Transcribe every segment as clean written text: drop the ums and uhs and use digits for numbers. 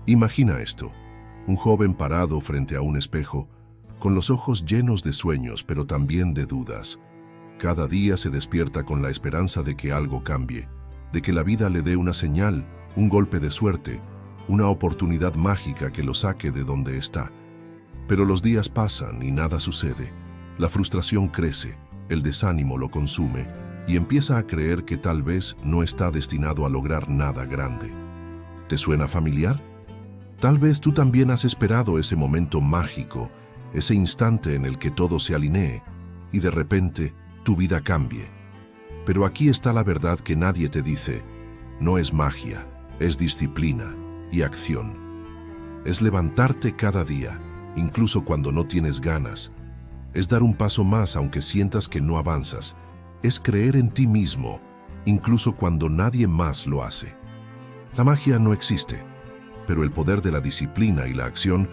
Imagina esto, un joven parado frente a un espejo, con los ojos llenos de sueños pero también de dudas. Cada día se despierta con la esperanza de que algo cambie, de que la vida le dé una señal, un golpe de suerte, una oportunidad mágica que lo saque de donde está. Pero los días pasan y nada sucede. La frustración crece, el desánimo lo consume y empieza a creer que tal vez no está destinado a lograr nada grande. ¿Te suena familiar? Tal vez tú también has esperado ese momento mágico, ese instante en el que todo se alinee y de repente tu vida cambie. Pero aquí está la verdad que nadie te dice. No es magia, es disciplina y acción. Es levantarte cada día, incluso cuando no tienes ganas. Es dar un paso más aunque sientas que no avanzas. Es creer en ti mismo, incluso cuando nadie más lo hace. La magia no existe, pero el poder de la disciplina y la acción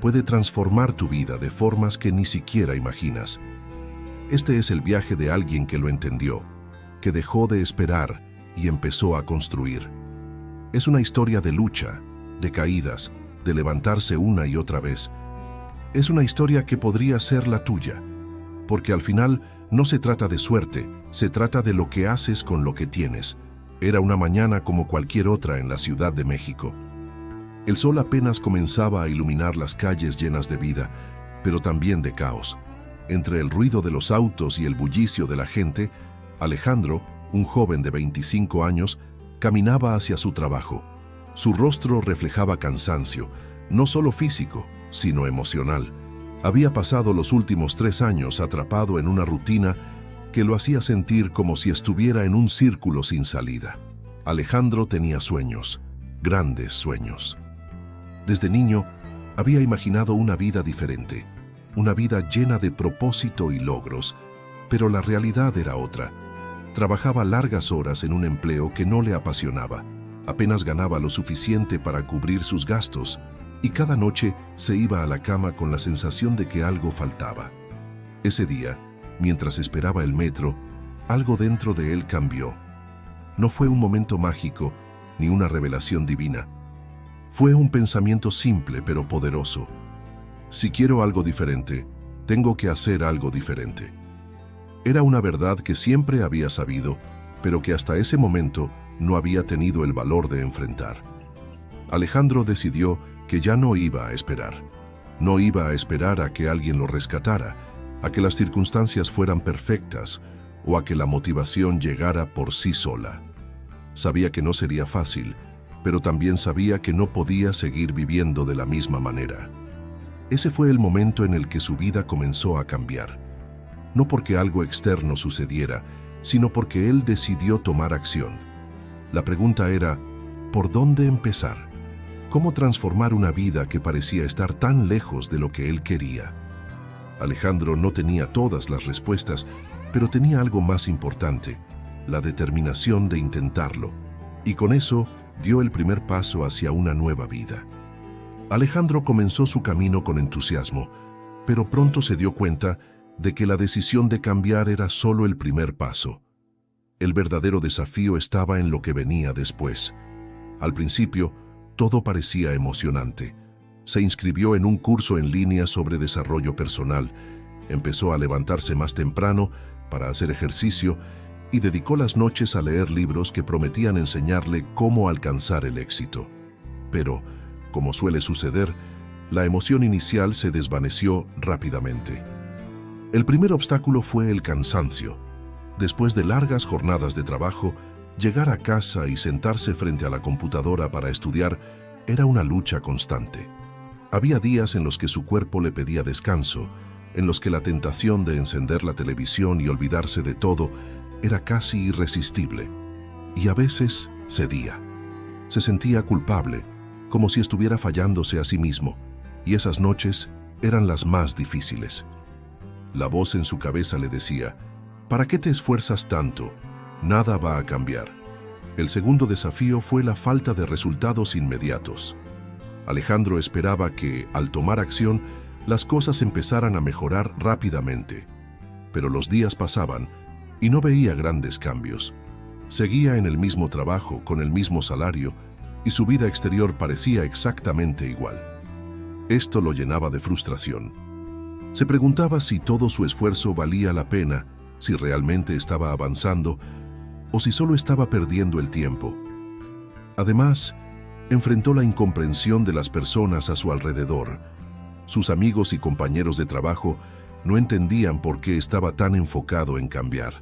puede transformar tu vida de formas que ni siquiera imaginas. Este es el viaje de alguien que lo entendió, que dejó de esperar y empezó a construir. Es una historia de lucha, de caídas, de levantarse una y otra vez. Es una historia que podría ser la tuya, porque al final no se trata de suerte, se trata de lo que haces con lo que tienes. Era una mañana como cualquier otra en la Ciudad de México. El sol apenas comenzaba a iluminar las calles llenas de vida, pero también de caos. Entre el ruido de los autos y el bullicio de la gente, Alejandro, un joven de 25 años, caminaba hacia su trabajo. Su rostro reflejaba cansancio, no solo físico, sino emocional. Había pasado los últimos 3 años atrapado en una rutina que lo hacía sentir como si estuviera en un círculo sin salida. Alejandro tenía sueños, grandes sueños. Desde niño, había imaginado una vida diferente, una vida llena de propósito y logros, pero la realidad era otra. Trabajaba largas horas en un empleo que no le apasionaba, apenas ganaba lo suficiente para cubrir sus gastos, y cada noche se iba a la cama con la sensación de que algo faltaba. Ese día, mientras esperaba el metro, algo dentro de él cambió. No fue un momento mágico, ni una revelación divina. Fue un pensamiento simple pero poderoso. Si quiero algo diferente, tengo que hacer algo diferente. Era una verdad que siempre había sabido, pero que hasta ese momento no había tenido el valor de enfrentar. Alejandro decidió que ya no iba a esperar. No iba a esperar a que alguien lo rescatara, a que las circunstancias fueran perfectas o a que la motivación llegara por sí sola. Sabía que no sería fácil, pero también sabía que no podía seguir viviendo de la misma manera. Ese fue el momento en el que su vida comenzó a cambiar. No porque algo externo sucediera, sino porque él decidió tomar acción. La pregunta era, ¿por dónde empezar? ¿Cómo transformar una vida que parecía estar tan lejos de lo que él quería? Alejandro no tenía todas las respuestas, pero tenía algo más importante, la determinación de intentarlo. Y con eso dio el primer paso hacia una nueva vida. Alejandro comenzó su camino con entusiasmo, pero pronto se dio cuenta de que la decisión de cambiar era solo el primer paso. El verdadero desafío estaba en lo que venía después. Al principio, todo parecía emocionante. Se inscribió en un curso en línea sobre desarrollo personal, empezó a levantarse más temprano para hacer ejercicio y dedicó las noches a leer libros que prometían enseñarle cómo alcanzar el éxito. Pero, como suele suceder, la emoción inicial se desvaneció rápidamente. El primer obstáculo fue el cansancio. Después de largas jornadas de trabajo, llegar a casa y sentarse frente a la computadora para estudiar era una lucha constante. Había días en los que su cuerpo le pedía descanso, en los que la tentación de encender la televisión y olvidarse de todo era casi irresistible. Y a veces cedía. Se sentía culpable, como si estuviera fallándose a sí mismo, y esas noches eran las más difíciles. La voz en su cabeza le decía, ¿para qué te esfuerzas tanto? Nada va a cambiar. El segundo desafío fue la falta de resultados inmediatos. Alejandro esperaba que, al tomar acción, las cosas empezaran a mejorar rápidamente. Pero los días pasaban y no veía grandes cambios. Seguía en el mismo trabajo, con el mismo salario, y su vida exterior parecía exactamente igual. Esto lo llenaba de frustración. Se preguntaba si todo su esfuerzo valía la pena, si realmente estaba avanzando o si solo estaba perdiendo el tiempo. Además, enfrentó la incomprensión de las personas a su alrededor. Sus amigos y compañeros de trabajo no entendían por qué estaba tan enfocado en cambiar.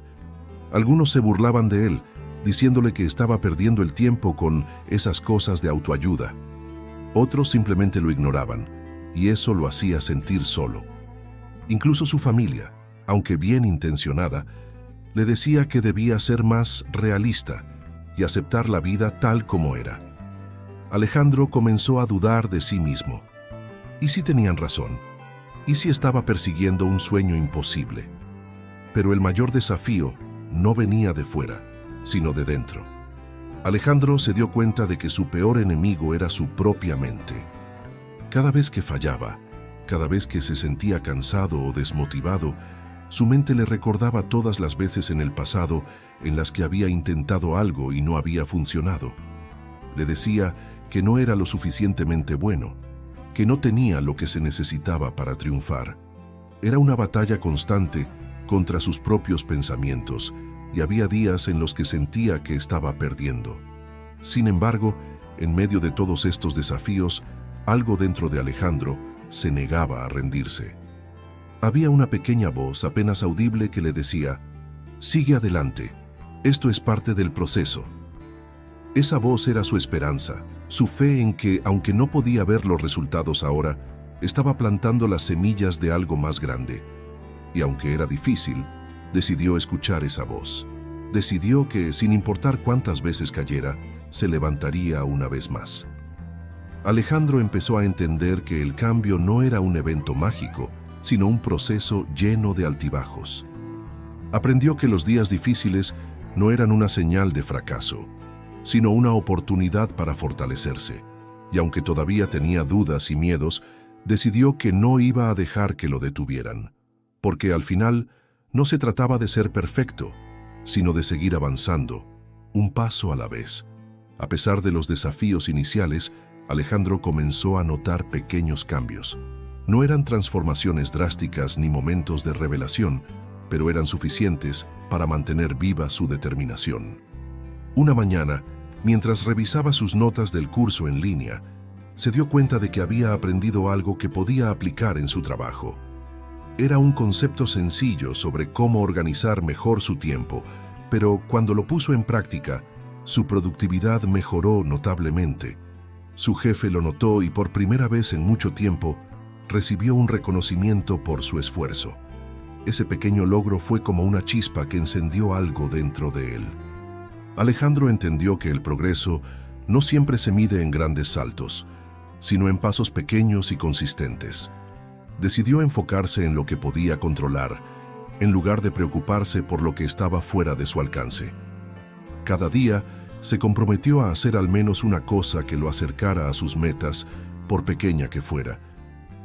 Algunos se burlaban de él, diciéndole que estaba perdiendo el tiempo con esas cosas de autoayuda. Otros simplemente lo ignoraban, y eso lo hacía sentir solo. Incluso su familia, aunque bien intencionada, le decía que debía ser más realista y aceptar la vida tal como era. Alejandro comenzó a dudar de sí mismo. ¿Y si tenían razón? ¿Y si estaba persiguiendo un sueño imposible? Pero el mayor desafío no venía de fuera, sino de dentro. Alejandro se dio cuenta de que su peor enemigo era su propia mente. Cada vez que fallaba, cada vez que se sentía cansado o desmotivado, su mente le recordaba todas las veces en el pasado en las que había intentado algo y no había funcionado. Le decía que no era lo suficientemente bueno, que no tenía lo que se necesitaba para triunfar. Era una batalla constante contra sus propios pensamientos, y había días en los que sentía que estaba perdiendo. Sin embargo, en medio de todos estos desafíos, algo dentro de Alejandro se negaba a rendirse. Había una pequeña voz apenas audible que le decía: «Sigue adelante, esto es parte del proceso». Esa voz era su esperanza, su fe en que, aunque no podía ver los resultados ahora, estaba plantando las semillas de algo más grande. Y aunque era difícil, decidió escuchar esa voz. Decidió que, sin importar cuántas veces cayera, se levantaría una vez más. Alejandro empezó a entender que el cambio no era un evento mágico, sino un proceso lleno de altibajos. Aprendió que los días difíciles no eran una señal de fracaso, sino una oportunidad para fortalecerse. Y aunque todavía tenía dudas y miedos, decidió que no iba a dejar que lo detuvieran. Porque al final no se trataba de ser perfecto, sino de seguir avanzando, un paso a la vez. A pesar de los desafíos iniciales, Alejandro comenzó a notar pequeños cambios. No eran transformaciones drásticas ni momentos de revelación, pero eran suficientes para mantener viva su determinación. Una mañana, mientras revisaba sus notas del curso en línea, se dio cuenta de que había aprendido algo que podía aplicar en su trabajo. Era un concepto sencillo sobre cómo organizar mejor su tiempo, pero cuando lo puso en práctica, su productividad mejoró notablemente. Su jefe lo notó y por primera vez en mucho tiempo recibió un reconocimiento por su esfuerzo. Ese pequeño logro fue como una chispa que encendió algo dentro de él. Alejandro entendió que el progreso no siempre se mide en grandes saltos, sino en pasos pequeños y consistentes. Decidió enfocarse en lo que podía controlar, en lugar de preocuparse por lo que estaba fuera de su alcance. Cada día se comprometió a hacer al menos una cosa que lo acercara a sus metas, por pequeña que fuera.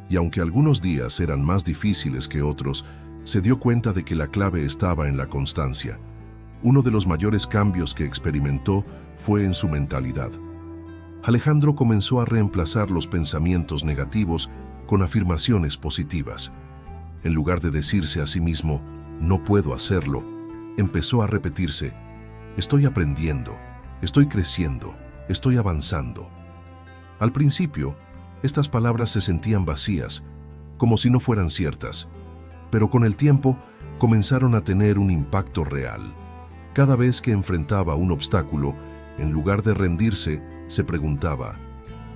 Y aunque algunos días eran más difíciles que otros, se dio cuenta de que la clave estaba en la constancia. Uno de los mayores cambios que experimentó fue en su mentalidad. Alejandro comenzó a reemplazar los pensamientos negativos con afirmaciones positivas. En lugar de decirse a sí mismo, «no puedo hacerlo», empezó a repetirse, «estoy aprendiendo, estoy creciendo, estoy avanzando». Al principio, estas palabras se sentían vacías, como si no fueran ciertas, pero con el tiempo comenzaron a tener un impacto real. Cada vez que enfrentaba un obstáculo, en lugar de rendirse, se preguntaba,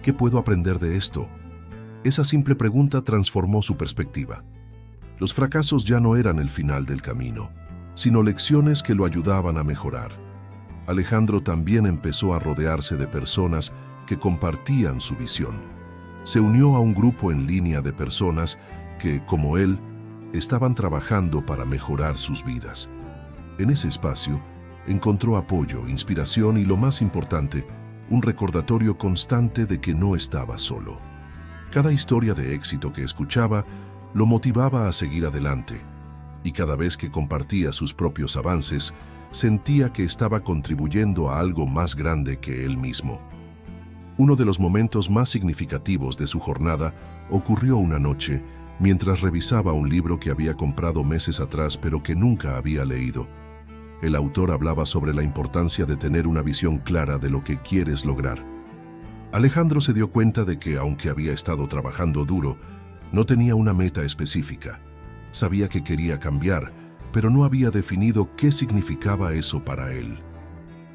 ¿qué puedo aprender de esto? Esa simple pregunta transformó su perspectiva. Los fracasos ya no eran el final del camino, sino lecciones que lo ayudaban a mejorar. Alejandro también empezó a rodearse de personas que compartían su visión. Se unió a un grupo en línea de personas que, como él, estaban trabajando para mejorar sus vidas. En ese espacio, encontró apoyo, inspiración y, lo más importante, un recordatorio constante de que no estaba solo. Cada historia de éxito que escuchaba lo motivaba a seguir adelante, y cada vez que compartía sus propios avances, sentía que estaba contribuyendo a algo más grande que él mismo. Uno de los momentos más significativos de su jornada ocurrió una noche mientras revisaba un libro que había comprado meses atrás pero que nunca había leído. El autor hablaba sobre la importancia de tener una visión clara de lo que quieres lograr. Alejandro se dio cuenta de que, aunque había estado trabajando duro, no tenía una meta específica. Sabía que quería cambiar, pero no había definido qué significaba eso para él.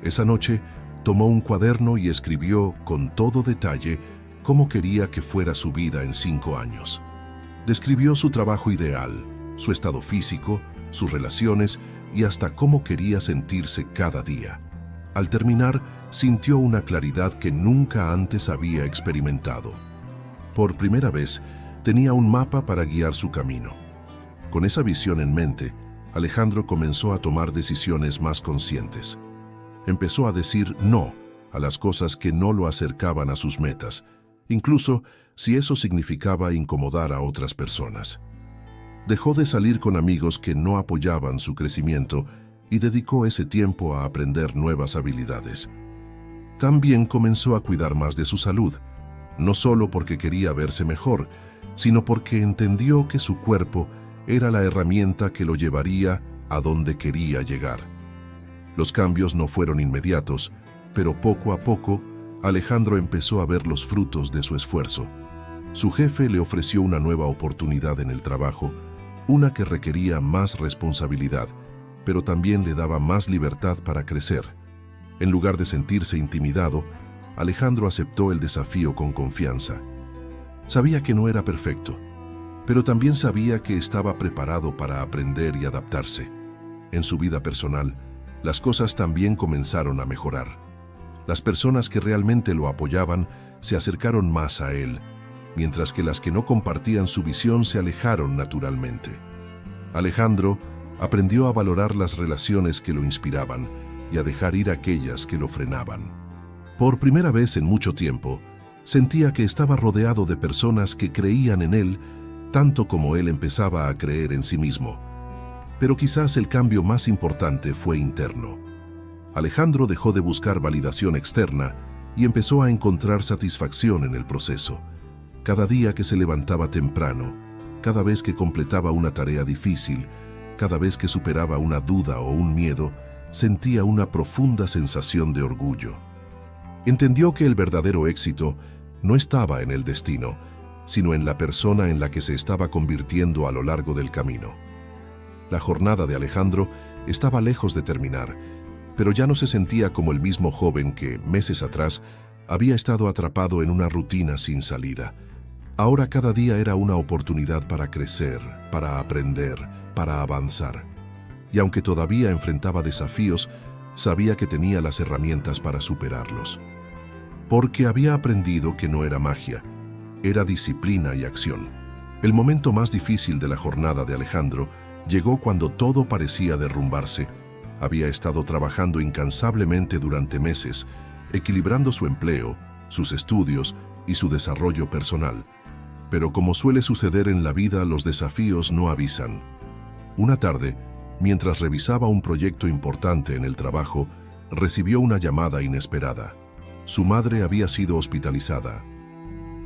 Esa noche, tomó un cuaderno y escribió con todo detalle cómo quería que fuera su vida en 5 años. Describió su trabajo ideal, su estado físico, sus relaciones y hasta cómo quería sentirse cada día. Al terminar, sintió una claridad que nunca antes había experimentado. Por primera vez, tenía un mapa para guiar su camino. Con esa visión en mente, Alejandro comenzó a tomar decisiones más conscientes. Empezó a decir no a las cosas que no lo acercaban a sus metas, incluso si eso significaba incomodar a otras personas. Dejó de salir con amigos que no apoyaban su crecimiento y dedicó ese tiempo a aprender nuevas habilidades. También comenzó a cuidar más de su salud, no solo porque quería verse mejor, sino porque entendió que su cuerpo era la herramienta que lo llevaría a donde quería llegar. Los cambios no fueron inmediatos, pero poco a poco, Alejandro empezó a ver los frutos de su esfuerzo. Su jefe le ofreció una nueva oportunidad en el trabajo, una que requería más responsabilidad, pero también le daba más libertad para crecer. En lugar de sentirse intimidado, Alejandro aceptó el desafío con confianza. Sabía que no era perfecto, pero también sabía que estaba preparado para aprender y adaptarse. En su vida personal, las cosas también comenzaron a mejorar. Las personas que realmente lo apoyaban se acercaron más a él, mientras que las que no compartían su visión se alejaron naturalmente. Alejandro aprendió a valorar las relaciones que lo inspiraban y a dejar ir aquellas que lo frenaban. Por primera vez en mucho tiempo, sentía que estaba rodeado de personas que creían en él tanto como él empezaba a creer en sí mismo. Pero quizás el cambio más importante fue interno. Alejandro dejó de buscar validación externa y empezó a encontrar satisfacción en el proceso. Cada día que se levantaba temprano, cada vez que completaba una tarea difícil, cada vez que superaba una duda o un miedo, sentía una profunda sensación de orgullo. Entendió que el verdadero éxito no estaba en el destino, sino en la persona en la que se estaba convirtiendo a lo largo del camino. La jornada de Alejandro estaba lejos de terminar, pero ya no se sentía como el mismo joven que, meses atrás, había estado atrapado en una rutina sin salida. Ahora cada día era una oportunidad para crecer, para aprender, para avanzar. Y aunque todavía enfrentaba desafíos, sabía que tenía las herramientas para superarlos. Porque había aprendido que no era magia, era disciplina y acción. El momento más difícil de la jornada de Alejandro llegó cuando todo parecía derrumbarse. Había estado trabajando incansablemente durante meses, equilibrando su empleo, sus estudios y su desarrollo personal. Pero como suele suceder en la vida, los desafíos no avisan. Una tarde, mientras revisaba un proyecto importante en el trabajo, recibió una llamada inesperada. Su madre había sido hospitalizada.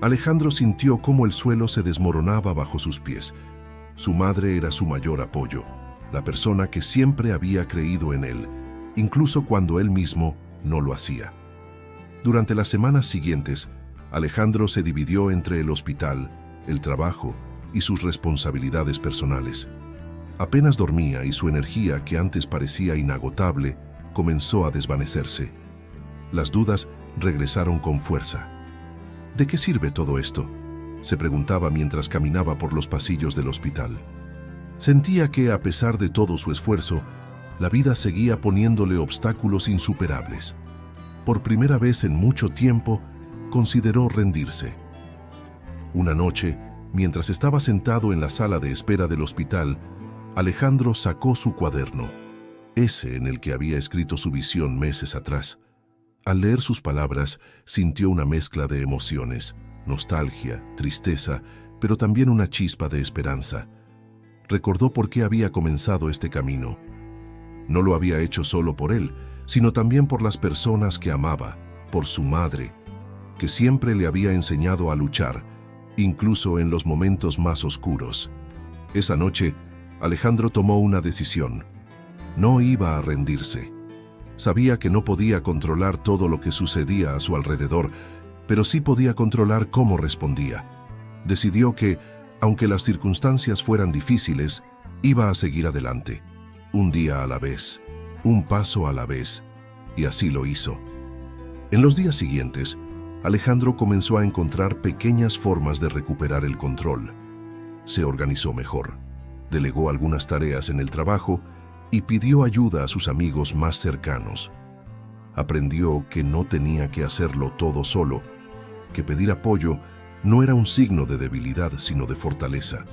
Alejandro sintió cómo el suelo se desmoronaba bajo sus pies. Su madre era su mayor apoyo, la persona que siempre había creído en él, incluso cuando él mismo no lo hacía. Durante las semanas siguientes, Alejandro se dividió entre el hospital, el trabajo y sus responsabilidades personales. Apenas dormía y su energía, que antes parecía inagotable, comenzó a desvanecerse. Las dudas regresaron con fuerza. ¿De qué sirve todo esto?, se preguntaba mientras caminaba por los pasillos del hospital. Sentía que, a pesar de todo su esfuerzo, la vida seguía poniéndole obstáculos insuperables. Por primera vez en mucho tiempo, consideró rendirse. Una noche, mientras estaba sentado en la sala de espera del hospital, Alejandro sacó su cuaderno, ese en el que había escrito su visión meses atrás. Al leer sus palabras, sintió una mezcla de emociones, nostalgia, tristeza, pero también una chispa de esperanza. Recordó por qué había comenzado este camino. No lo había hecho solo por él, sino también por las personas que amaba, por su madre. que siempre le había enseñado a luchar, incluso en los momentos más oscuros. Esa noche, Alejandro tomó una decisión. No iba a rendirse. Sabía que no podía controlar todo lo que sucedía a su alrededor, pero sí podía controlar cómo respondía. Decidió que, aunque las circunstancias fueran difíciles, iba a seguir adelante, un día a la vez, un paso a la vez, y así lo hizo. En los días siguientes, Alejandro comenzó a encontrar pequeñas formas de recuperar el control. Se organizó mejor, delegó algunas tareas en el trabajo y pidió ayuda a sus amigos más cercanos. Aprendió que no tenía que hacerlo todo solo, que pedir apoyo no era un signo de debilidad, sino de fortaleza.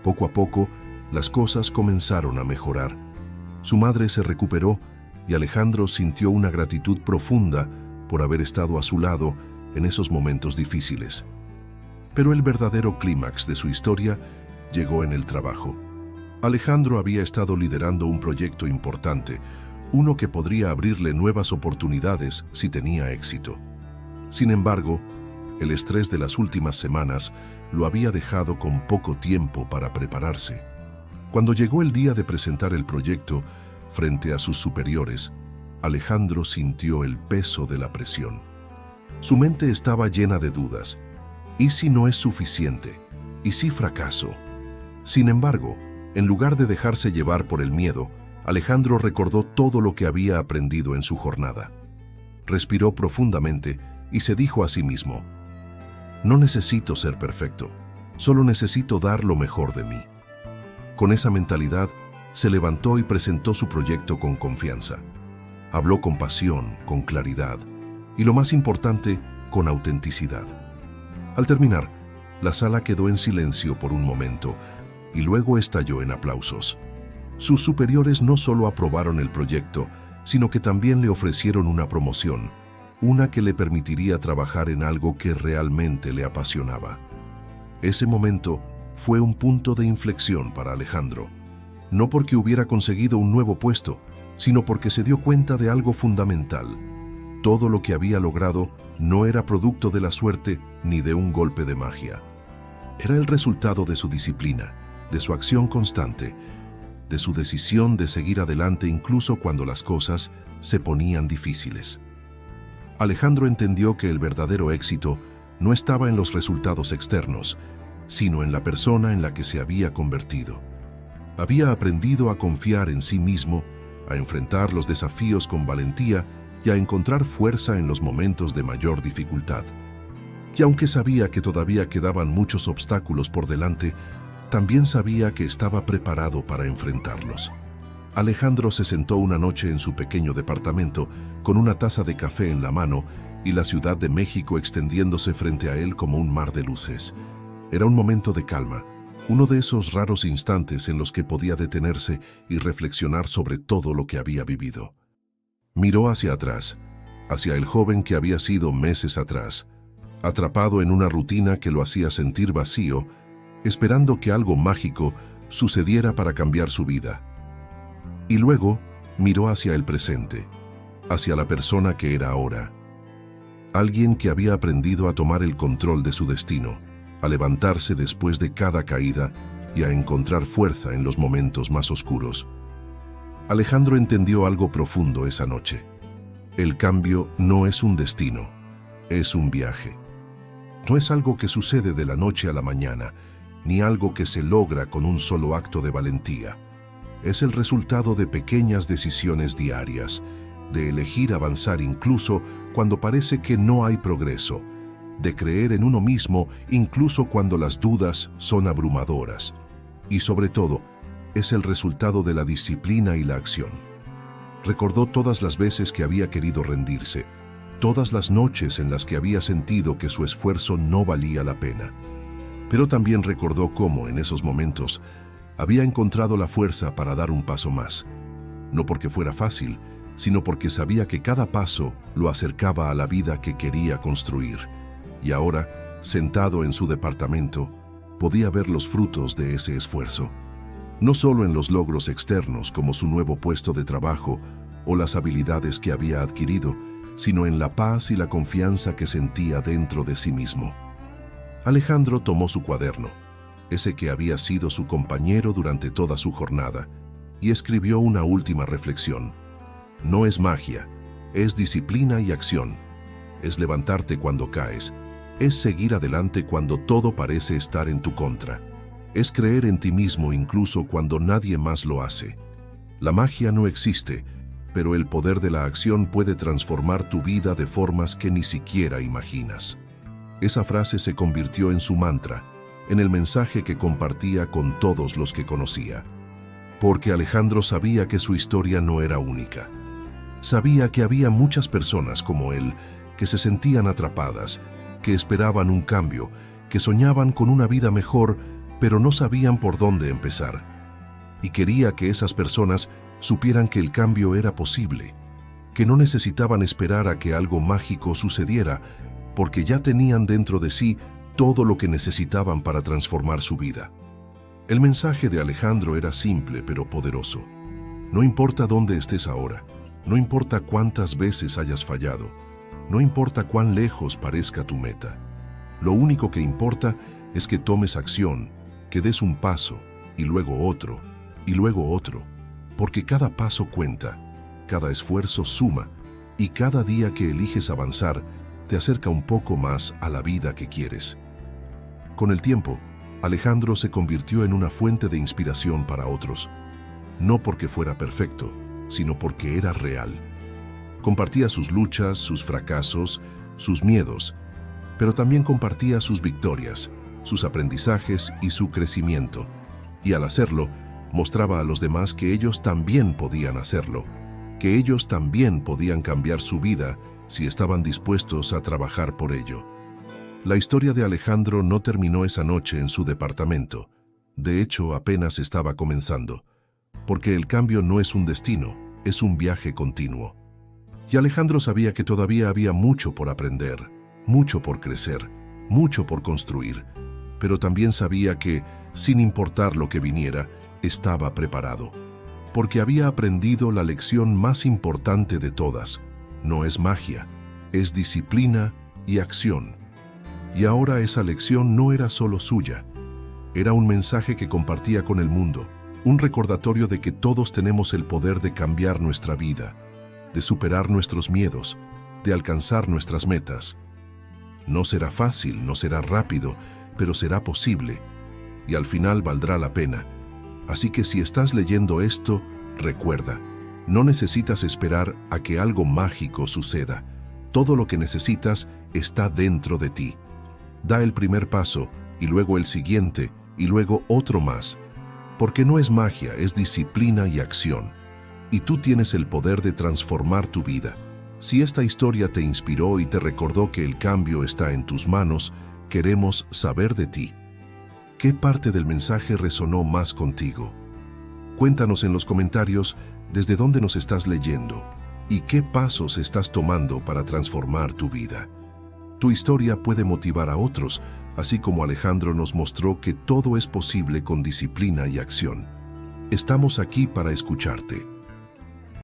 Poco a poco, las cosas comenzaron a mejorar. Su madre se recuperó y Alejandro sintió una gratitud profunda por haber estado a su lado en esos momentos difíciles. Pero el verdadero clímax de su historia llegó en el trabajo. Alejandro había estado liderando un proyecto importante, uno que podría abrirle nuevas oportunidades si tenía éxito. Sin embargo, el estrés de las últimas semanas lo había dejado con poco tiempo para prepararse. Cuando llegó el día de presentar el proyecto frente a sus superiores, Alejandro sintió el peso de la presión. Su mente estaba llena de dudas. ¿Y si no es suficiente? ¿Y si fracaso? Sin embargo, en lugar de dejarse llevar por el miedo, Alejandro recordó todo lo que había aprendido en su jornada. Respiró profundamente y se dijo a sí mismo: no necesito ser perfecto, solo necesito dar lo mejor de mí. Con esa mentalidad, se levantó y presentó su proyecto con confianza. Habló con pasión, con claridad y, lo más importante, con autenticidad. Al terminar, la sala quedó en silencio por un momento y luego estalló en aplausos. Sus superiores no solo aprobaron el proyecto, sino que también le ofrecieron una promoción, una que le permitiría trabajar en algo que realmente le apasionaba. Ese momento fue un punto de inflexión para Alejandro, no porque hubiera conseguido un nuevo puesto, sino porque se dio cuenta de algo fundamental. Todo lo que había logrado no era producto de la suerte ni de un golpe de magia. Era el resultado de su disciplina, de su acción constante, de su decisión de seguir adelante incluso cuando las cosas se ponían difíciles. Alejandro entendió que el verdadero éxito no estaba en los resultados externos, sino en la persona en la que se había convertido. Había aprendido a confiar en sí mismo, a enfrentar los desafíos con valentía y a encontrar fuerza en los momentos de mayor dificultad. Y aunque sabía que todavía quedaban muchos obstáculos por delante, también sabía que estaba preparado para enfrentarlos. Alejandro se sentó una noche en su pequeño departamento con una taza de café en la mano y la Ciudad de México extendiéndose frente a él como un mar de luces. Era un momento de calma, uno de esos raros instantes en los que podía detenerse y reflexionar sobre todo lo que había vivido. Miró hacia atrás, hacia el joven que había sido meses atrás, atrapado en una rutina que lo hacía sentir vacío, esperando que algo mágico sucediera para cambiar su vida. Y luego miró hacia el presente, hacia la persona que era ahora. Alguien que había aprendido a tomar el control de su destino, a levantarse después de cada caída y a encontrar fuerza en los momentos más oscuros. Alejandro entendió algo profundo esa noche. El cambio no es un destino, es un viaje. No es algo que sucede de la noche a la mañana, ni algo que se logra con un solo acto de valentía. Es el resultado de pequeñas decisiones diarias, de elegir avanzar incluso cuando parece que no hay progreso, de creer en uno mismo incluso cuando las dudas son abrumadoras. Y sobre todo, es el resultado de la disciplina y la acción. Recordó todas las veces que había querido rendirse, todas las noches en las que había sentido que su esfuerzo no valía la pena. Pero también recordó cómo, en esos momentos, había encontrado la fuerza para dar un paso más. No porque fuera fácil, sino porque sabía que cada paso lo acercaba a la vida que quería construir. Y ahora, sentado en su departamento, podía ver los frutos de ese esfuerzo. No solo en los logros externos como su nuevo puesto de trabajo o las habilidades que había adquirido, sino en la paz y la confianza que sentía dentro de sí mismo. Alejandro tomó su cuaderno, ese que había sido su compañero durante toda su jornada, y escribió una última reflexión. No es magia, es disciplina y acción. Es levantarte cuando caes, es seguir adelante cuando todo parece estar en tu contra. Es creer en ti mismo incluso cuando nadie más lo hace. La magia no existe, pero el poder de la acción puede transformar tu vida de formas que ni siquiera imaginas. Esa frase se convirtió en su mantra, en el mensaje que compartía con todos los que conocía. Porque Alejandro sabía que su historia no era única. Sabía que había muchas personas como él que se sentían atrapadas, que esperaban un cambio, que soñaban con una vida mejor, pero no sabían por dónde empezar. Y quería que esas personas supieran que el cambio era posible, que no necesitaban esperar a que algo mágico sucediera, porque ya tenían dentro de sí todo lo que necesitaban para transformar su vida. El mensaje de Alejandro era simple pero poderoso. No importa dónde estés ahora, no importa cuántas veces hayas fallado, no importa cuán lejos parezca tu meta. Lo único que importa es que tomes acción, que des un paso, y luego otro, y luego otro, porque cada paso cuenta, cada esfuerzo suma, y cada día que eliges avanzar te acerca un poco más a la vida que quieres. Con el tiempo, Alejandro se convirtió en una fuente de inspiración para otros, no porque fuera perfecto, sino porque era real. Compartía sus luchas, sus fracasos, sus miedos, pero también compartía sus victorias, sus aprendizajes y su crecimiento. Y al hacerlo, mostraba a los demás que ellos también podían hacerlo, que ellos también podían cambiar su vida si estaban dispuestos a trabajar por ello. La historia de Alejandro no terminó esa noche en su departamento. De hecho, apenas estaba comenzando, porque el cambio no es un destino, es un viaje continuo. Y Alejandro sabía que todavía había mucho por aprender, mucho por crecer, mucho por construir, pero también sabía que, sin importar lo que viniera, estaba preparado, porque había aprendido la lección más importante de todas. No es magia, es disciplina y acción. Y ahora esa lección no era solo suya, era un mensaje que compartía con el mundo, un recordatorio de que todos tenemos el poder de cambiar nuestra vida, de superar nuestros miedos, de alcanzar nuestras metas. No será fácil, no será rápido, pero será posible, y al final valdrá la pena. Así que si estás leyendo esto, recuerda, no necesitas esperar a que algo mágico suceda. Todo lo que necesitas está dentro de ti. Da el primer paso, y luego el siguiente, y luego otro más. Porque no es magia, es disciplina y acción. Y tú tienes el poder de transformar tu vida. Si esta historia te inspiró y te recordó que el cambio está en tus manos, queremos saber de ti. ¿Qué parte del mensaje resonó más contigo? Cuéntanos en los comentarios desde dónde nos estás leyendo y qué pasos estás tomando para transformar tu vida. Tu historia puede motivar a otros, así como Alejandro nos mostró que todo es posible con disciplina y acción. Estamos aquí para escucharte.